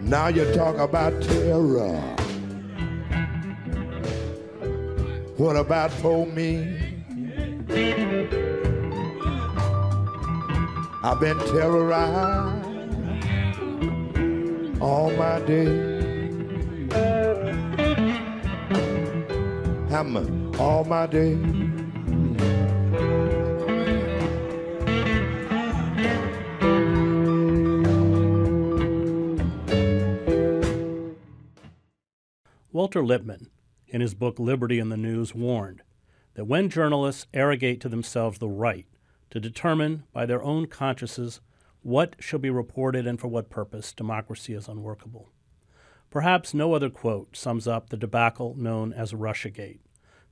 Now you talk about terror. What about for me? I've been terrorized all my day. Hammer all my day. Walter Lippmann, in his book Liberty in the News, warned that when journalists arrogate to themselves the right to determine by their own consciences what shall be reported and for what purpose, democracy is unworkable. Perhaps no other quote sums up the debacle known as Russiagate,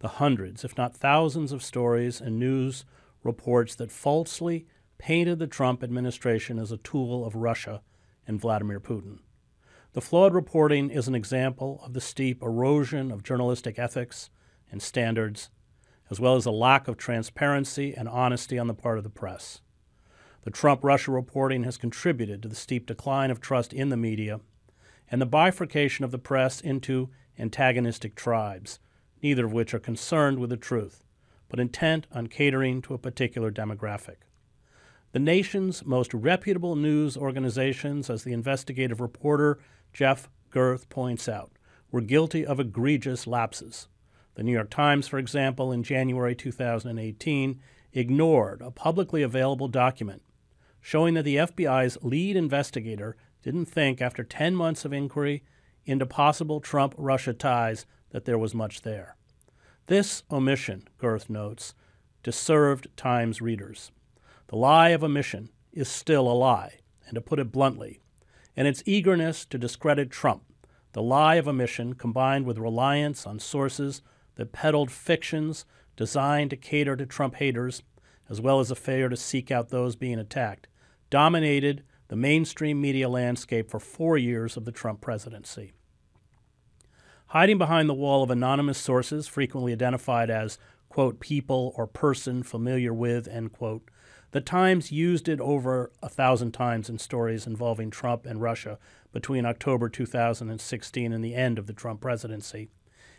the hundreds, if not thousands, of stories and news reports that falsely painted the Trump administration as a tool of Russia and Vladimir Putin. The flawed reporting is an example of the steep erosion of journalistic ethics and standards, as well as a lack of transparency and honesty on the part of the press. The Trump-Russia reporting has contributed to the steep decline of trust in the media and the bifurcation of the press into antagonistic tribes, neither of which are concerned with the truth, but intent on catering to a particular demographic. The nation's most reputable news organizations, as the investigative reporter Jeff Gerth points out, were guilty of egregious lapses. The New York Times, for example, in January 2018, ignored a publicly available document showing that the FBI's lead investigator didn't think, after 10 months of inquiry into possible Trump-Russia ties, that there was much there. This omission, Gerth notes, disturbed Times readers. The lie of omission is still a lie, and to put it bluntly, and its eagerness to discredit Trump, the lie of omission combined with reliance on sources that peddled fictions designed to cater to Trump haters, as well as a failure to seek out those being attacked, dominated the mainstream media landscape for 4 years of the Trump presidency. Hiding behind the wall of anonymous sources, frequently identified as, quote, people or person familiar with, end quote, the Times used it over 1,000 times in stories involving Trump and Russia between October 2016 and the end of the Trump presidency.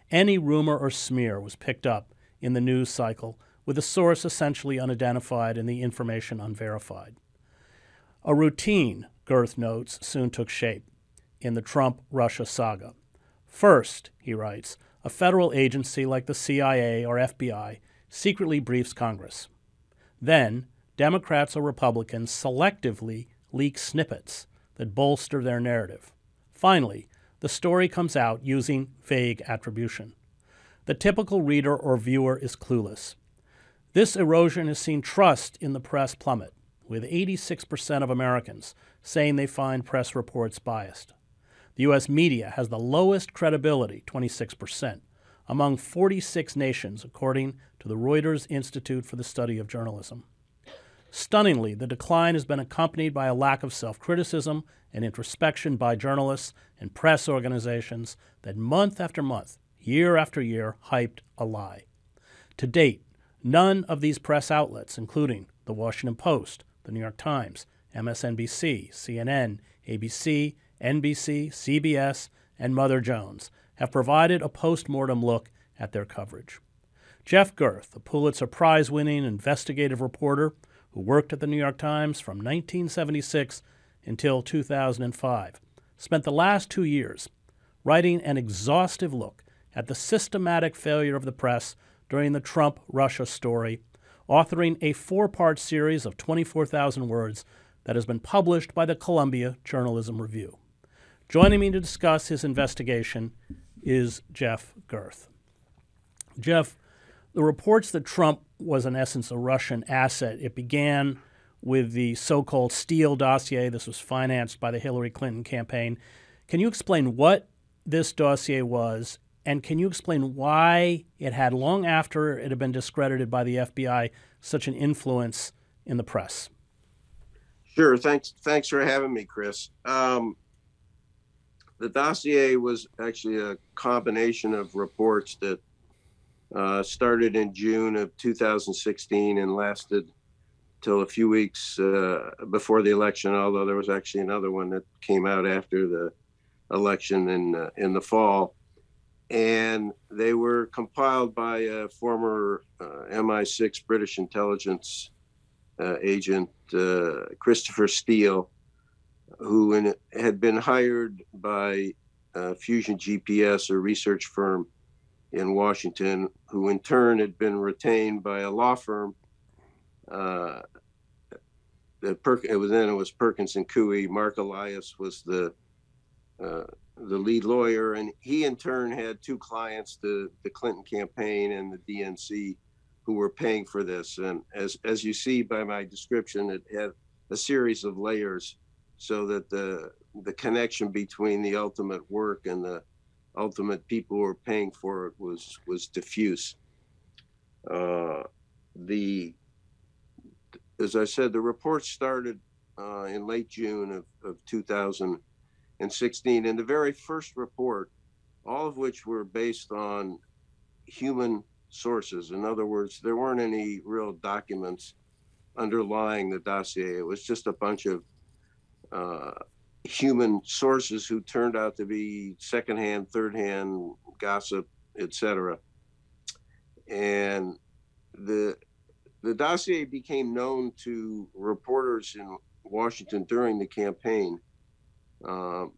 Any rumor or smear was picked up in the news cycle, with the source essentially unidentified and the information unverified. A routine, Gerth notes, soon took shape in the Trump-Russia saga. First, he writes, a federal agency like the CIA or FBI secretly briefs Congress. Then, Democrats or Republicans selectively leak snippets that bolster their narrative. Finally, the story comes out using vague attribution. The typical reader or viewer is clueless. This erosion has seen trust in the press plummet, with 86% of Americans saying they find press reports biased. The U.S. media has the lowest credibility, 26%, among 46 nations, according to the Reuters Institute for the Study of Journalism. Stunningly, the decline has been accompanied by a lack of self-criticism and introspection by journalists and press organizations that month after month, year after year, hyped a lie. To date, none of these press outlets, including The Washington Post, The New York Times, MSNBC, CNN, ABC, NBC, CBS, and Mother Jones, have provided a post-mortem look at their coverage. Jeff Gerth, a Pulitzer Prize-winning investigative reporter who worked at the New York Times from 1976 until 2005, spent the last 2 years writing an exhaustive look at the systematic failure of the press during the Trump-Russia story, authoring a 4-part series of 24,000 words that has been published by the Columbia Journalism Review. Joining me to discuss his investigation is Jeff Gerth. Jeff, the reports that Trump was in essence a Russian asset, it began with the so-called Steele dossier. This was financed by the Hillary Clinton campaign. Can you explain what this dossier was, and can you explain why it had, long after it had been discredited by the FBI, such an influence in the press? Sure. Thanks for having me, Chris. The dossier was actually a combination of reports that started in June of 2016 and lasted till a few weeks before the election, although there was actually another one that came out after the election in the fall. And they were compiled by a former MI6 British intelligence agent, Christopher Steele, who had been hired by Fusion GPS, a research firm in Washington, who in turn had been retained by a law firm. It was Perkins and Coie. Mark Elias was the lead lawyer, and he in turn had two clients, the Clinton campaign and the DNC, who were paying for this. And as you see by my description, it had a series of layers, so that the connection between the ultimate work and the ultimate people who were paying for it was diffuse. As I said, the report started in late June of 2016, and the very first report, all of which were based on human sources. In other words, there weren't any real documents underlying the dossier. It was just a bunch of human sources who turned out to be secondhand, third-hand gossip, etc. And the dossier became known to reporters in Washington during the campaign,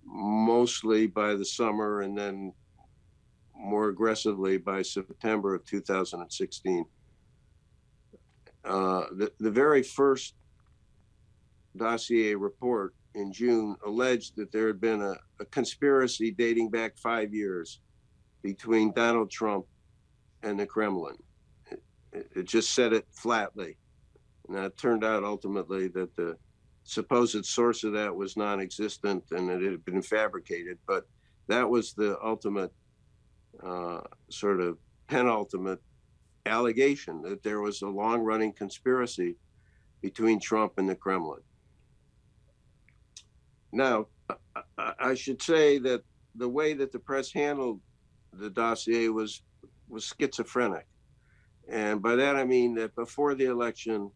mostly by the summer, and then more aggressively by September of 2016. The very first dossier report in June alleged that there had been a conspiracy dating back 5 years between Donald Trump and the Kremlin. It just said it flatly. And it turned out ultimately that the supposed source of that was non-existent and it had been fabricated. But that was the ultimate, sort of penultimate allegation, that there was a long-running conspiracy between Trump and the Kremlin. Now, I should say that the way that the press handled the dossier was schizophrenic. And by that, I mean that before the election,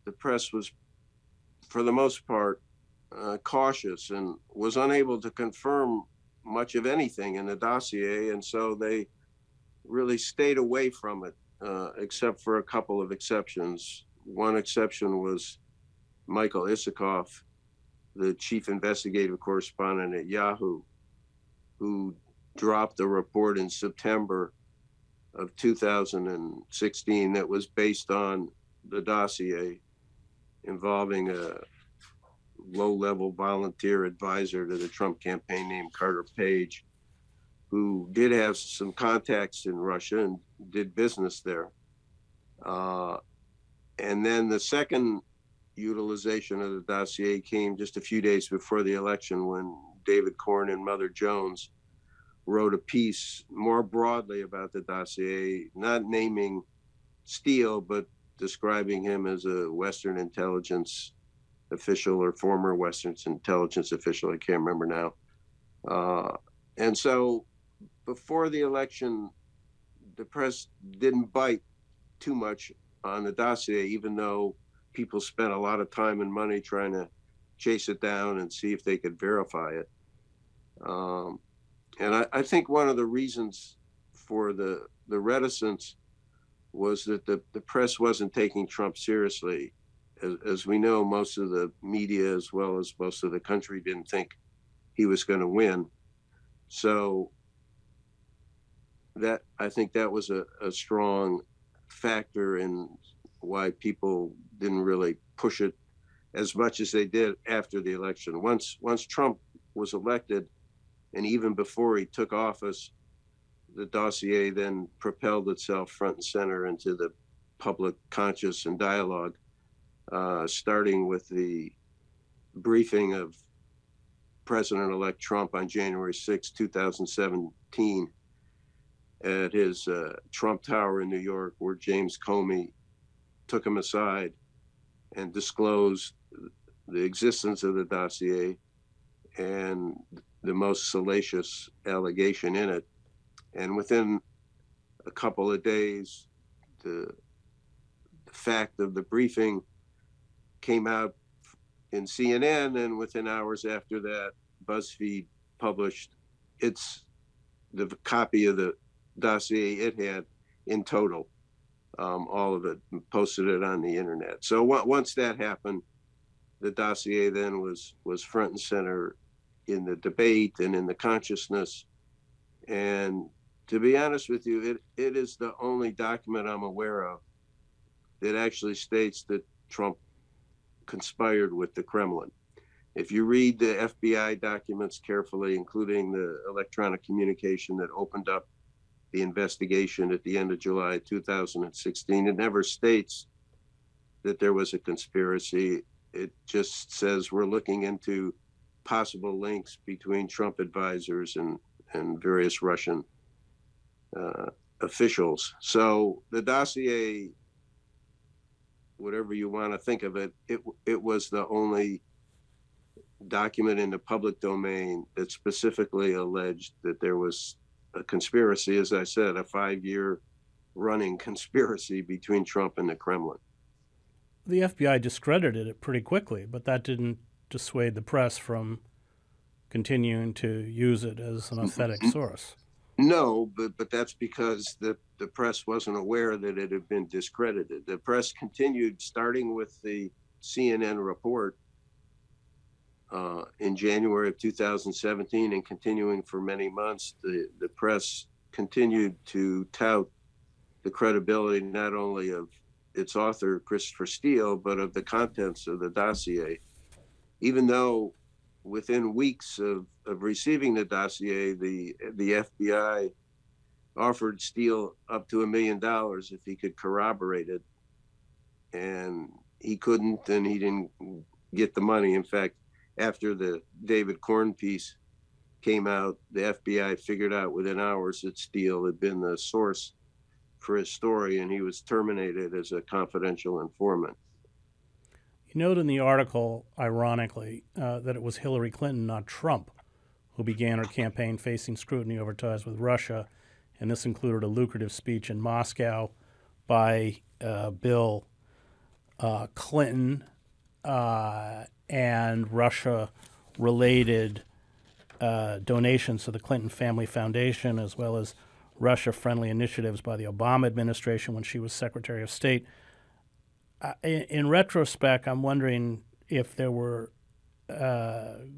the press was, for the most part, cautious and was unable to confirm much of anything in the dossier. And so they really stayed away from it, except for a couple of exceptions. One exception was Michael Isikoff, the chief investigative correspondent at Yahoo, who dropped a report in September of 2016 that was based on the dossier, involving a low-level volunteer advisor to the Trump campaign named Carter Page, who did have some contacts in Russia and did business there. And then the second utilization of the dossier came just a few days before the election, when David Corn and Mother Jones wrote a piece more broadly about the dossier, not naming Steele, but describing him as a Western intelligence official or former Western intelligence official. I can't remember now. And so before the election, the press didn't bite too much on the dossier, even though people spent a lot of time and money trying to chase it down and see if they could verify it. And I think one of the reasons for the reticence was that the press wasn't taking Trump seriously. As we know, most of the media, as well as most of the country, didn't think he was going to win. So I think that was a strong factor in why people didn't really push it as much as they did after the election. Once Trump was elected, and even before he took office, the dossier then propelled itself front and center into the public conscious and dialogue, starting with the briefing of President-elect Trump on January 6, 2017, at his Trump Tower in New York, where James Comey took him aside and disclosed the existence of the dossier and the most salacious allegation in it. And within a couple of days, the fact of the briefing came out in CNN, and within hours after that, BuzzFeed published the copy of the dossier it had in total, all of it, and posted it on the internet. So once that happened, the dossier then was front and center in the debate and in the consciousness. And to be honest with you, it is the only document I'm aware of that actually states that Trump conspired with the Kremlin. If you read the FBI documents carefully, including the electronic communication that opened up the investigation at the end of July 2016, it never states that there was a conspiracy. It just says we're looking into possible links between Trump advisors and various Russian officials. So the dossier, whatever you want to think of it, it was the only document in the public domain that specifically alleged that there was a conspiracy, as I said, a 5-year running conspiracy between Trump and the Kremlin. The FBI discredited it pretty quickly, but that didn't dissuade the press from continuing to use it as an authentic source. No, but that's because the press wasn't aware that it had been discredited. The press continued, starting with the CNN report in January of 2017 and continuing for many months. The press continued to tout the credibility not only of its author, Christopher Steele, but of the contents of the dossier. Even though within weeks of receiving the dossier, the FBI offered Steele up to $1 million if he could corroborate it. And he couldn't, and he didn't get the money. In fact, after the David Corn piece came out, the FBI figured out within hours that Steele had been the source for his story, and he was terminated as a confidential informant. You note in the article, ironically, that it was Hillary Clinton, not Trump, who began her campaign facing scrutiny over ties with Russia, and this included a lucrative speech in Moscow by Bill Clinton and Russia-related donations to the Clinton Family Foundation, as well as Russia-friendly initiatives by the Obama administration when she was Secretary of State. In retrospect, I'm wondering if there were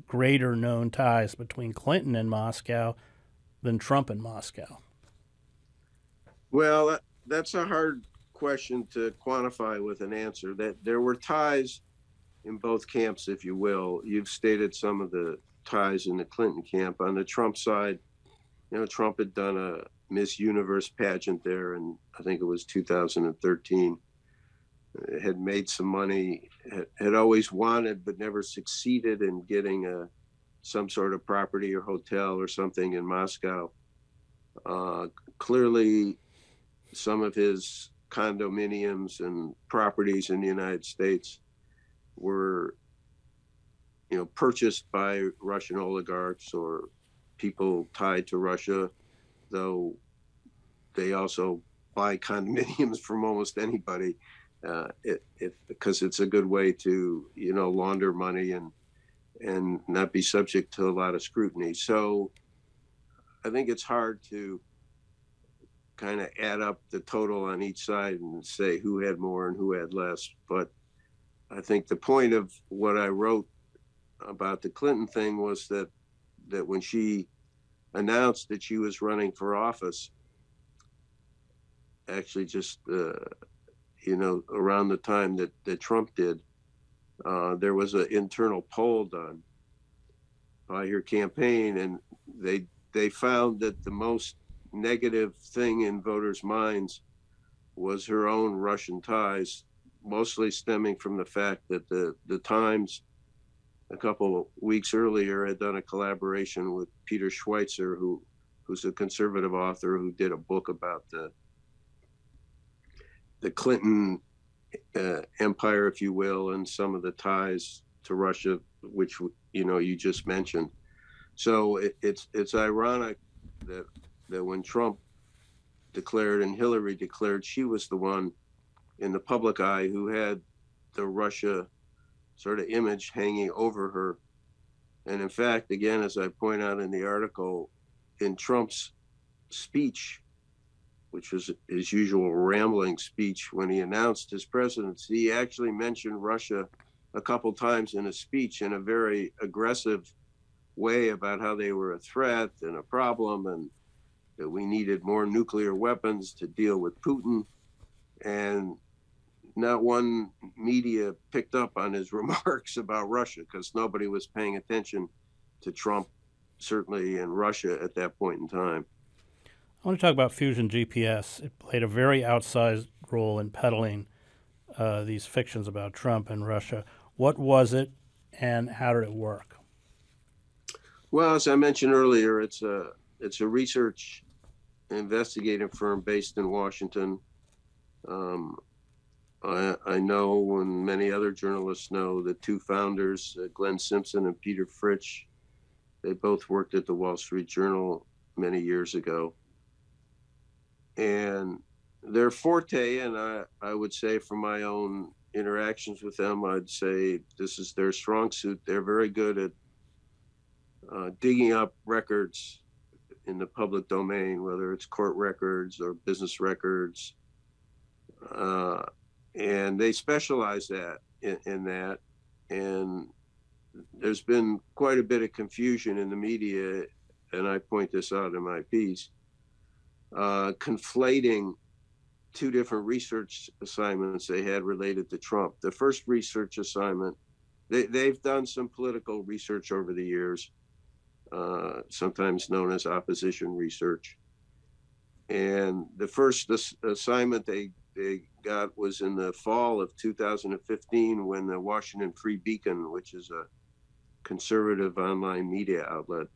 greater known ties between Clinton and Moscow than Trump and Moscow. Well, that's a hard question to quantify with an answer. That there were ties in both camps, if you will. You've stated some of the ties in the Clinton camp. On the Trump side, Trump had done a Miss Universe pageant there, and I think it was 2013. Had made some money, had always wanted but never succeeded in getting some sort of property or hotel or something in Moscow. Clearly, some of his condominiums and properties in the United States were, purchased by Russian oligarchs or people tied to Russia, though they also buy condominiums from almost anybody. Because it's a good way to, launder money and not be subject to a lot of scrutiny. So I think it's hard to kind of add up the total on each side and say who had more and who had less. But I think the point of what I wrote about the Clinton thing was that when she announced that she was running for office, actually just around the time that Trump did, there was an internal poll done by her campaign, and they found that the most negative thing in voters' minds was her own Russian ties, mostly stemming from the fact that the Times a couple of weeks earlier had done a collaboration with Peter Schweitzer, who's a conservative author who did a book about the Clinton empire, if you will, and some of the ties to Russia, which you just mentioned. So it's ironic that when Trump declared and Hillary declared, she was the one in the public eye who had the Russia sort of image hanging over her, And in fact, again, as I point out in the article, in Trump's speech, which was his usual rambling speech when he announced his presidency, he actually mentioned Russia a couple times in a speech in a very aggressive way about how they were a threat and a problem, and that we needed more nuclear weapons to deal with Putin. And not one media picked up on his remarks about Russia, because nobody was paying attention to Trump, certainly in Russia at that point in time. I want to talk about Fusion GPS. It played a very outsized role in peddling these fictions about Trump and Russia. What was it, and how did it work? Well, as I mentioned earlier, it's a research investigative firm based in Washington. I know, and many other journalists know, the two founders, Glenn Simpson and Peter Fritsch. They both worked at the Wall Street Journal many years ago. And their forte, and I would say from my own interactions with them, I'd say this is their strong suit. They're very good at digging up records in the public domain, whether it's court records or business records. And they specialize in that. And there's been quite a bit of confusion in the media, and I point this out in my piece, conflating two different research assignments they had related to Trump. The first research assignment, they've done some political research over the years, sometimes known as opposition research. And the first assignment they got was in the fall of 2015, when the Washington Free Beacon, which is a conservative online media outlet,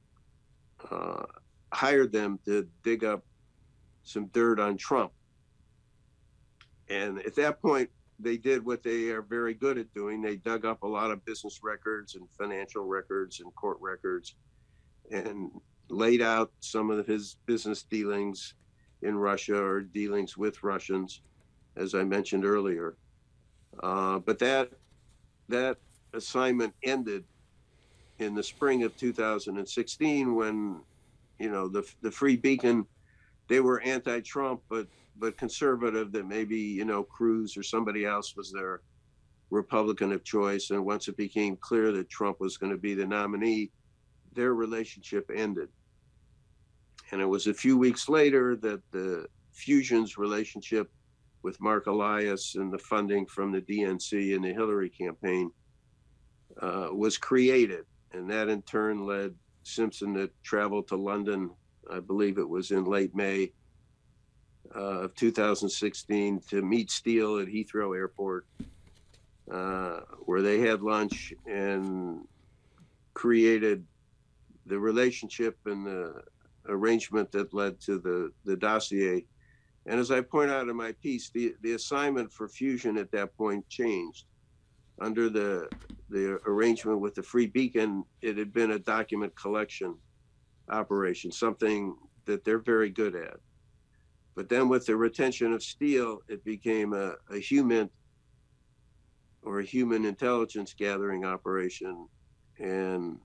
hired them to dig up some dirt on Trump. And at that point, they did what they are very good at doing. They dug up a lot of business records and financial records and court records, and laid out some of his business dealings in Russia or dealings with Russians, as I mentioned earlier. But that assignment ended in the spring of 2016, when, the Free Beacon, they were anti-Trump, but conservative, that maybe, Cruz or somebody else was their Republican of choice. And once it became clear that Trump was going to be the nominee, their relationship ended. And it was a few weeks later that the Fusion's relationship with Mark Elias and the funding from the DNC and the Hillary campaign was created. And that in turn led Simpson to travel to London, I believe it was in late May of 2016, to meet Steele at Heathrow Airport, where they had lunch and created the relationship and the arrangement that led to the dossier. And as I point out in my piece, the assignment for Fusion at that point changed. Under the arrangement with the Free Beacon, it had been a document collection operation, something that they're very good at. But then with the retention of Steele, it became a human intelligence gathering operation. And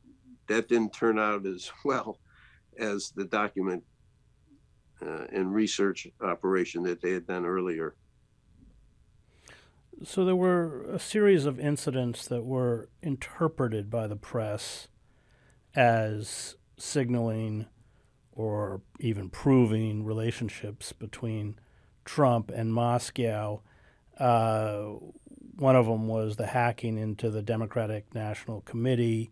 that didn't turn out as well as the document and research operation that they had done earlier. So there were a series of incidents that were interpreted by the press as signaling or even proving relationships between Trump and Moscow. One of them was the hacking into the Democratic National Committee.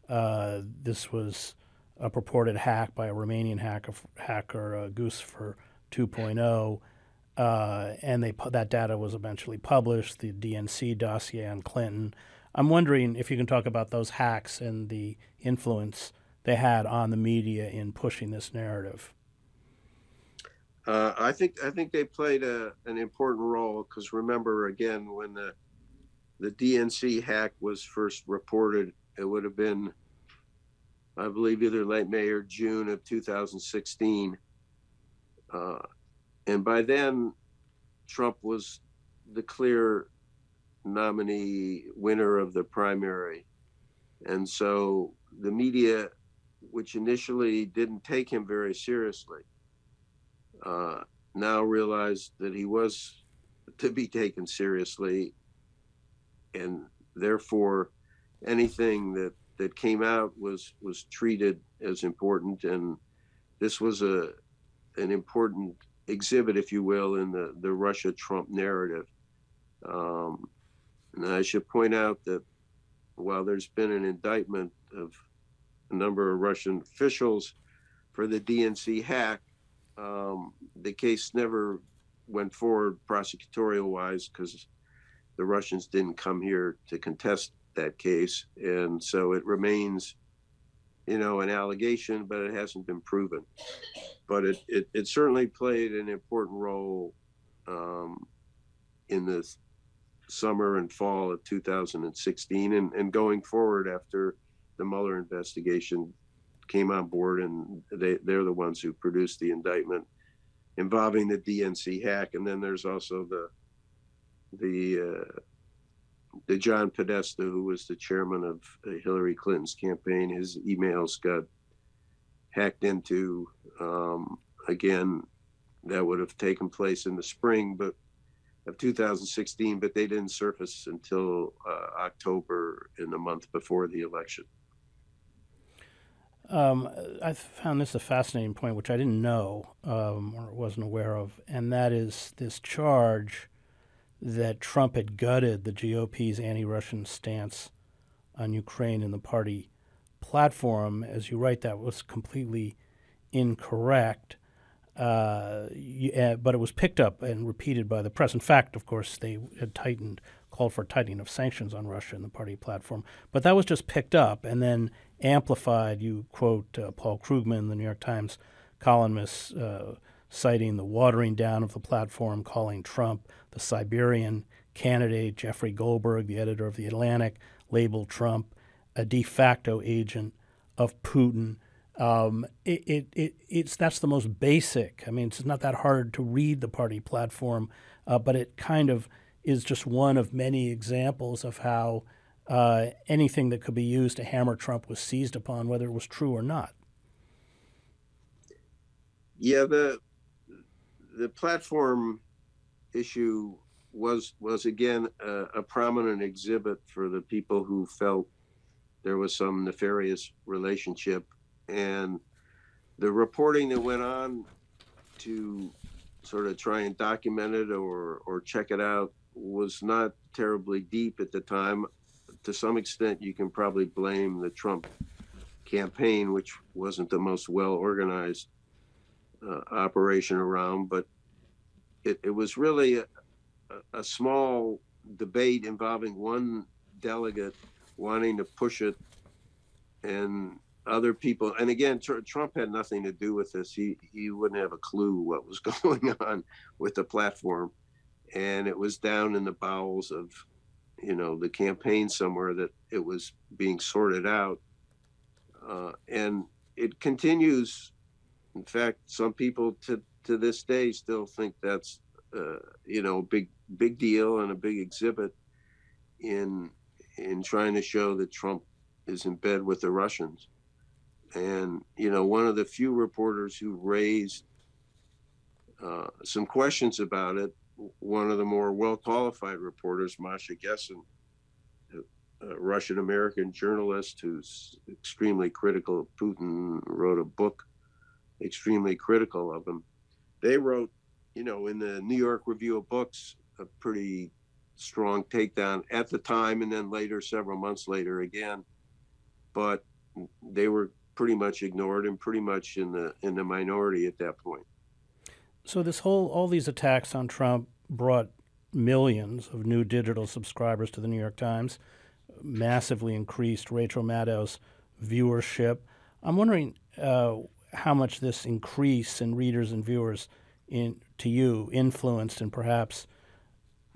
This was a purported hack by a Romanian hacker, Guccifer 2.0, and that data was eventually published, the DNC dossier on Clinton. I'm wondering if you can talk about those hacks and the influence they had on the media in pushing this narrative. I think they played an important role, because remember, again, when the DNC hack was first reported, it would have been, I believe, either late May or June of 2016. And by then, Trump was the clear nominee winner of the primary. And so the media, which initially didn't take him very seriously, now realized that he was to be taken seriously, and therefore anything that came out was treated as important. And this was an important exhibit, if you will, in the Russia-Trump narrative. And I should point out that while there's been an indictment of a number of Russian officials for the DNC hack, the case never went forward prosecutorial-wise because the Russians didn't come here to contest that case. And so it remains, an allegation, but it hasn't been proven. But it certainly played an important role in the summer and fall of 2016, and going forward after the Mueller investigation came on board, and they're the ones who produced the indictment involving the DNC hack. And then there's also the John Podesta, who was the chairman of Hillary Clinton's campaign. His emails got hacked into. Again, that would have taken place in the spring of 2016, but they didn't surface until October, in the month before the election. I found this a fascinating point, which I didn't know or wasn't aware of, and that is this charge that Trump had gutted the GOP's anti-Russian stance on Ukraine in the party platform. As you write, that was completely incorrect, but it was picked up and repeated by the press. In fact, of course, they had called for tightening of sanctions on Russia in the party platform. But that was just picked up and then amplified. You quote Paul Krugman, the New York Times columnist, citing the watering down of the platform, calling Trump the Siberian candidate. Jeffrey Goldberg, the editor of The Atlantic, labeled Trump a de facto agent of Putin. That's the most basic. I mean, it's not that hard to read the party platform, but it kind of is just one of many examples of how anything that could be used to hammer Trump was seized upon, whether it was true or not. Yeah, the platform issue was again a prominent exhibit for the people who felt there was some nefarious relationship, and the reporting that went on to sort of try and document it or check it out was not terribly deep at the time. To some extent, you can probably blame the Trump campaign, which wasn't the most well-organized operation around, but it was really a small debate involving one delegate wanting to push it, and other people. And again, Trump had nothing to do with this. He wouldn't have a clue what was going on with the platform. And it was down in the bowels of, the campaign somewhere that it was being sorted out. And it continues. In fact, some people to this day still think that's, a big deal and a big exhibit in trying to show that Trump is in bed with the Russians. And, one of the few reporters who raised some questions about it, one of the more well-qualified reporters, Masha Gessen, a Russian-American journalist who's extremely critical of Putin, wrote a book extremely critical of him. They wrote, in the New York Review of Books, a pretty strong takedown at the time, and then later, several months later again. But they were pretty much ignored and pretty much in the minority at that point. So all these attacks on Trump brought millions of new digital subscribers to the New York Times, massively increased Rachel Maddow's viewership. I'm wondering how much this increase in readers and viewers to you influenced and perhaps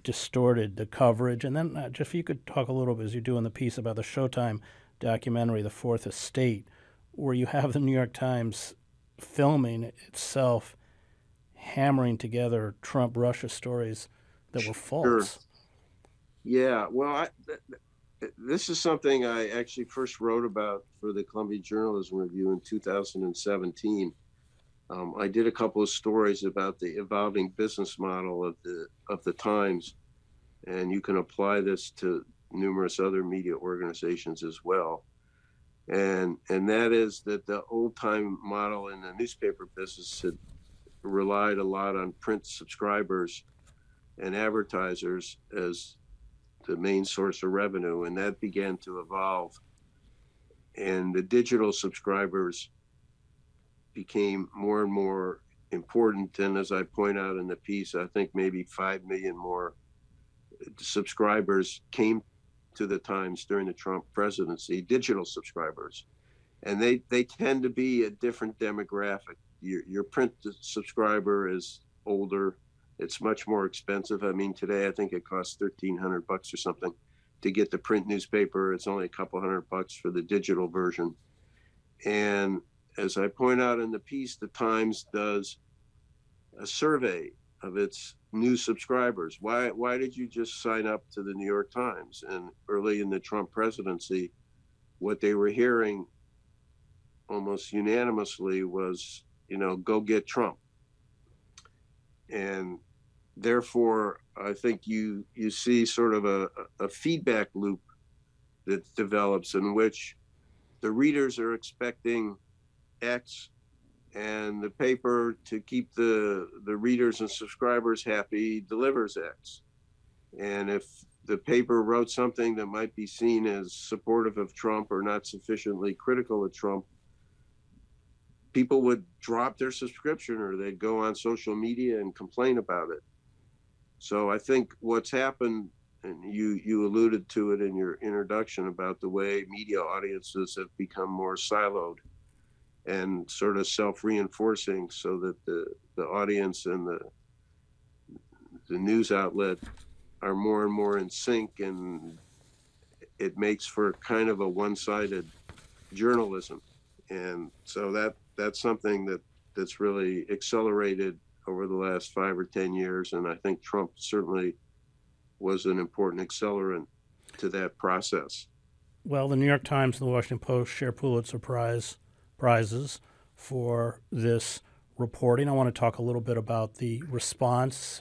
distorted the coverage. And then, Jeff, if you could talk a little bit, as you do in the piece, about the Showtime documentary, The Fourth Estate, where you have the New York Times filming itself hammering together Trump-Russia stories that were false. Sure. Yeah, well, this is something I actually first wrote about for the Columbia Journalism Review in 2017. I did a couple of stories about the evolving business model of the Times, and you can apply this to numerous other media organizations as well. And that is that the old time model in the newspaper business had relied a lot on print subscribers and advertisers as the main source of revenue, and that began to evolve. And the digital subscribers became more and more important. And as I point out in the piece, I think maybe 5 million more subscribers came to the Times during the Trump presidency, digital subscribers. And they tend to be a different demographic. Your print subscriber is older. It's much more expensive. I mean, today I think it costs $1,300 or something to get the print newspaper. It's only a couple $100 for the digital version. And as I point out in the piece, the Times does a survey of its new subscribers. Why did you just sign up to the New York Times? And early in the Trump presidency, what they were hearing almost unanimously was, go get Trump. And therefore, I think you see sort of a feedback loop that develops in which the readers are expecting X, and the paper, to keep the readers and subscribers happy, delivers X. And if the paper wrote something that might be seen as supportive of Trump or not sufficiently critical of Trump, people would drop their subscription, or they'd go on social media and complain about it. So I think what's happened, and you alluded to it in your introduction about the way media audiences have become more siloed and sort of self-reinforcing, so that the audience and the news outlet are more and more in sync, and it makes for kind of a one-sided journalism. And so that's something that's really accelerated over the last 5 or 10 years, and I think Trump certainly was an important accelerant to that process. Well, the New York Times and the Washington Post share Pulitzer prizes for this reporting. I want to talk a little bit about the response.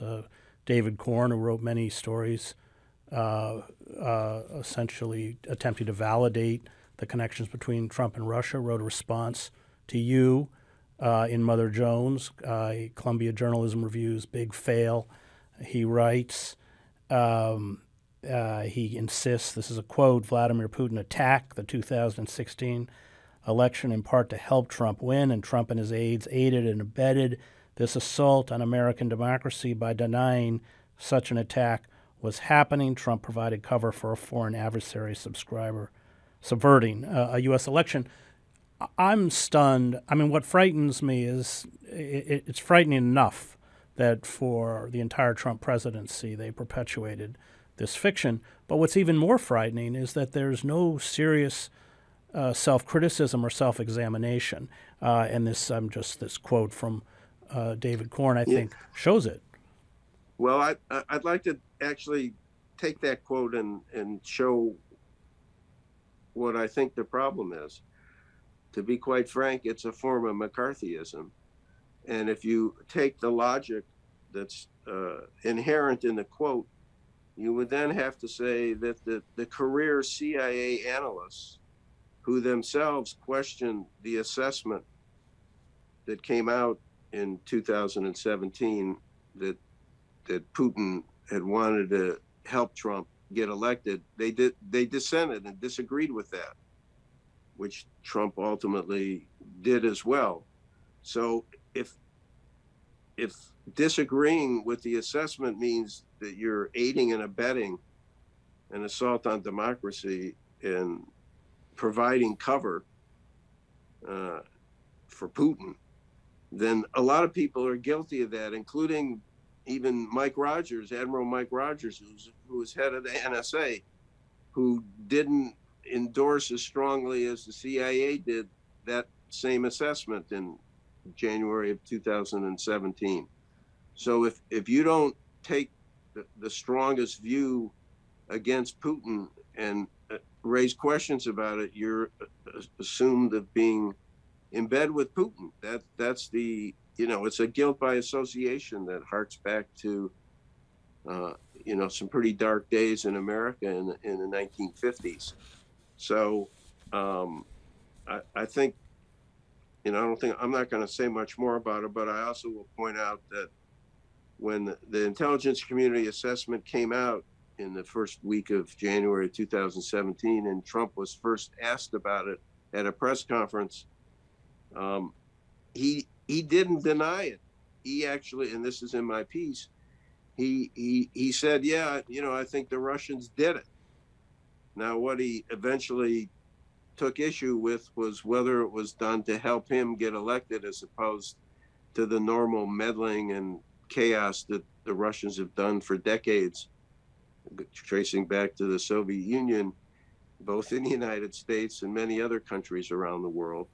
David Korn, who wrote many stories, essentially attempting to validate the connections between Trump and Russia, wrote a response to you in Mother Jones, Columbia Journalism Review's big fail. He writes, he insists, this is a quote, Vladimir Putin attacked the 2016 election in part to help Trump win, and Trump and his aides aided and abetted this assault on American democracy by denying such an attack was happening. Trump provided cover for a foreign adversary subverting a U.S. election. I'm stunned. I mean, what frightens me is it's frightening enough that for the entire Trump presidency they perpetuated this fiction. But what's even more frightening is that there's no serious self-criticism or self-examination. And this quote from David Korn, I think, shows it. Well, I'd like to actually take that quote and show what I think the problem is. To be quite frank, it's a form of McCarthyism. And if you take the logic that's inherent in the quote, you would then have to say that the career CIA analysts who themselves questioned the assessment that came out in 2017 that Putin had wanted to help Trump get elected, they dissented and disagreed with that, which Trump ultimately did as well. So if disagreeing with the assessment means that you're aiding and abetting an assault on democracy and providing cover for Putin, then a lot of people are guilty of that, including even Mike Rogers, Admiral Mike Rogers, who was head of the NSA, who didn't endorse as strongly as the CIA did that same assessment in January of 2017. So if you don't take the strongest view against Putin and raise questions about it, you're assumed of being in bed with Putin. That's the, it's a guilt by association that harks back to, some pretty dark days in America in the 1950s. So I think, I'm not going to say much more about it, but I also will point out that when the intelligence community assessment came out in the first week of January 2017, and Trump was first asked about it at a press conference, he didn't deny it. He actually, and this is in my piece, he said, yeah, I think the Russians did it. Now, what he eventually took issue with was whether it was done to help him get elected as opposed to the normal meddling and chaos that the Russians have done for decades, tracing back to the Soviet Union, both in the United States and many other countries around the world.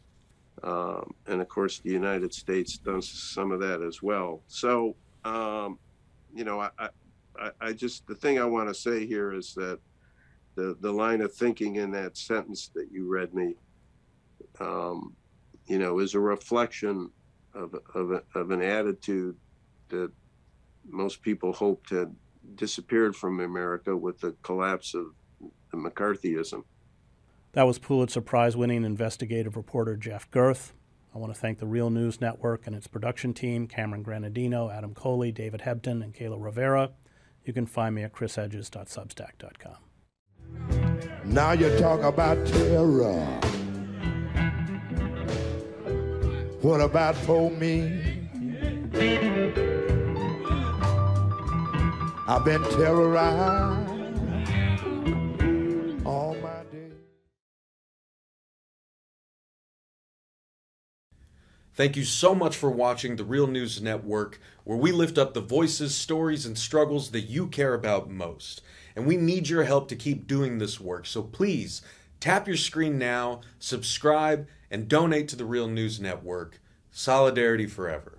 And of course, the United States does some of that as well. So, I just, the thing I want to say here is that the line of thinking in that sentence that you read me, is a reflection of an attitude that most people hoped had disappeared from America with the collapse of the McCarthyism. That was Pulitzer Prize-winning investigative reporter Jeff Gerth. I want to thank the Real News Network and its production team, Cameron Granadino, Adam Coley, David Hebden, and Kayla Rivera. You can find me at chrishedges.substack.com. Now you talk about terror. What about for me? I've been terrorized all my days. Thank you so much for watching the Real News Network, where we lift up the voices, stories, and struggles that you care about most. And we need your help to keep doing this work, so please tap your screen now, subscribe, and donate to the Real News Network. Solidarity forever.